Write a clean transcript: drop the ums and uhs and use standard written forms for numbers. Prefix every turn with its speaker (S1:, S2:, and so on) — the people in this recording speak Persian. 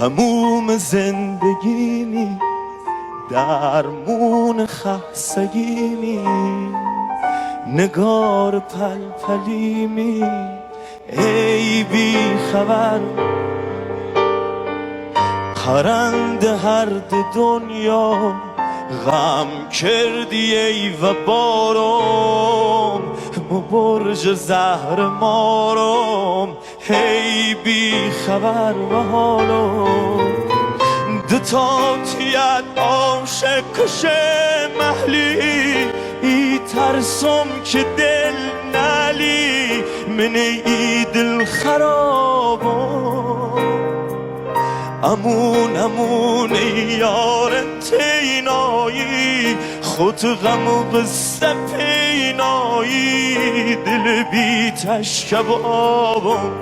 S1: هموم زندگیمی درمون خستگیمی نگار پلپلیمی ای بی خبر پرنده هر دنیا غم کردی ای و بارم برج زهر مارم هی بی خبر و حالم دتا تیت عاشق کشه محلی ای ترسم که دل نلی من ای دل خرابم امون یار تینایی خود غم و قصه پینایی دل بی تشکبابم